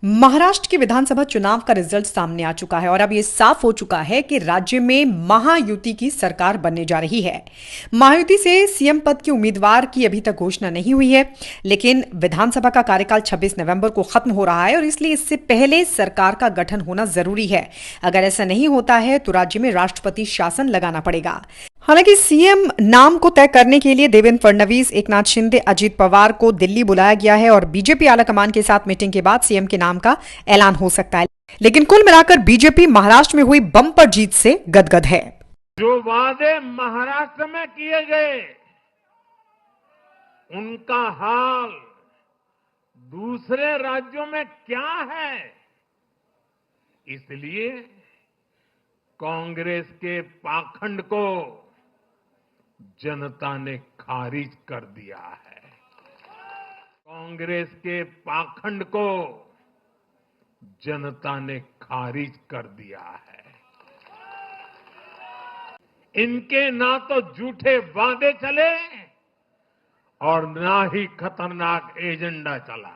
महाराष्ट्र के विधानसभा चुनाव का रिजल्ट सामने आ चुका है और अब ये साफ हो चुका है कि राज्य में महायुति की सरकार बनने जा रही है। महायुति से सीएम पद के उम्मीदवार की अभी तक घोषणा नहीं हुई है, लेकिन विधानसभा का कार्यकाल 26 नवंबर को खत्म हो रहा है और इसलिए इससे पहले सरकार का गठन होना जरूरी है। अगर ऐसा नहीं होता है तो राज्य में राष्ट्रपति शासन लगाना पड़ेगा। हालांकि सीएम नाम को तय करने के लिए देवेंद्र फडणवीस, एकनाथ शिंदे, अजित पवार को दिल्ली बुलाया गया है और बीजेपी आलाकमान के साथ मीटिंग के बाद सीएम के नाम का ऐलान हो सकता है। लेकिन कुल मिलाकर बीजेपी महाराष्ट्र में हुई बम्पर जीत से गदगद है। जो वादे महाराष्ट्र में किए गए उनका हाल दूसरे राज्यों में क्या है, इसलिए कांग्रेस के पाखंड को जनता ने खारिज कर दिया है। कांग्रेस के पाखंड को जनता ने खारिज कर दिया है। इनके ना तो झूठे वादे चले और ना ही खतरनाक एजेंडा चला।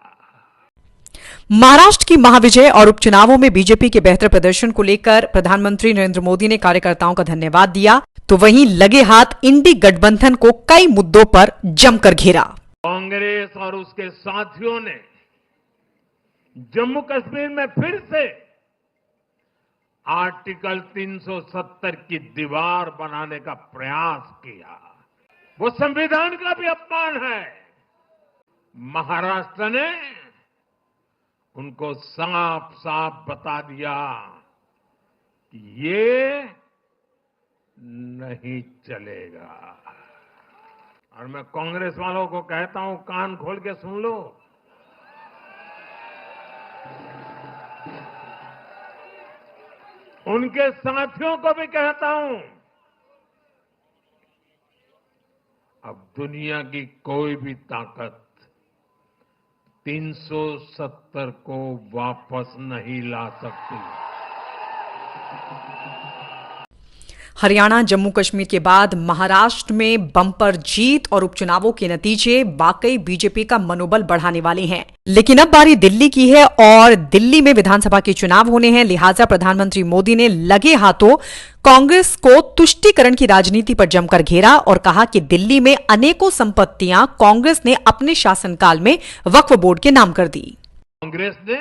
महाराष्ट्र की महाविजय और उपचुनावों में बीजेपी के बेहतर प्रदर्शन को लेकर प्रधानमंत्री नरेंद्र मोदी ने कार्यकर्ताओं का धन्यवाद दिया, तो वहीं लगे हाथ इंडी गठबंधन को कई मुद्दों पर जमकर घेरा। कांग्रेस और उसके साथियों ने जम्मू कश्मीर में फिर से आर्टिकल 370 की दीवार बनाने का प्रयास किया। वो संविधान का भी अपमान है। महाराष्ट्र ने उनको साफ साफ बता दिया कि ये नहीं चलेगा। और मैं कांग्रेस वालों को कहता हूं, कान खोल के सुन लो। उनके साथियों को भी कहता हूं, अब दुनिया की कोई भी ताकत 370 को वापस नहीं ला सकती। हरियाणा, जम्मू कश्मीर के बाद महाराष्ट्र में बम्पर जीत और उपचुनावों के नतीजे वाकई बीजेपी का मनोबल बढ़ाने वाले हैं। लेकिन अब बारी दिल्ली की है और दिल्ली में विधानसभा के चुनाव होने हैं। लिहाजा प्रधानमंत्री मोदी ने लगे हाथों कांग्रेस को तुष्टीकरण की राजनीति पर जमकर घेरा और कहा कि दिल्ली में अनेकों संपत्तियां कांग्रेस ने अपने शासनकाल में वक्फ बोर्ड के नाम कर दी। कांग्रेस ने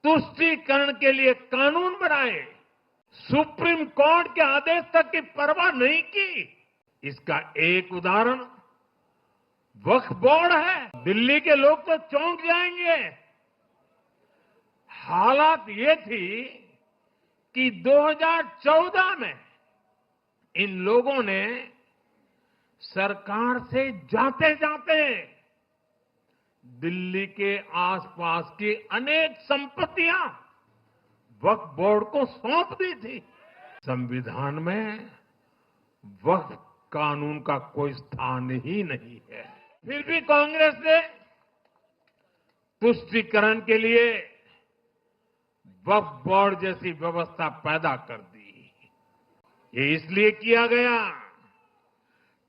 तुष्टीकरण के लिए कानून बनाए, सुप्रीम कोर्ट के आदेश तक की परवाह नहीं की। इसका एक उदाहरण वक्फ बोर्ड है। दिल्ली के लोग तो चौंक जाएंगे। हालात ये थी कि 2014 में इन लोगों ने सरकार से जाते जाते दिल्ली के आसपास की अनेक संपत्तियां वक्फ बोर्ड को सौंप दी थी। संविधान में वक्फ कानून का कोई स्थान ही नहीं है। फिर भी कांग्रेस ने तुष्टीकरण के लिए वक्फ बोर्ड जैसी व्यवस्था पैदा कर दी। ये इसलिए किया गया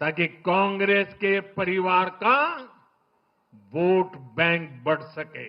ताकि कांग्रेस के परिवार का वोट बैंक बढ़ सके।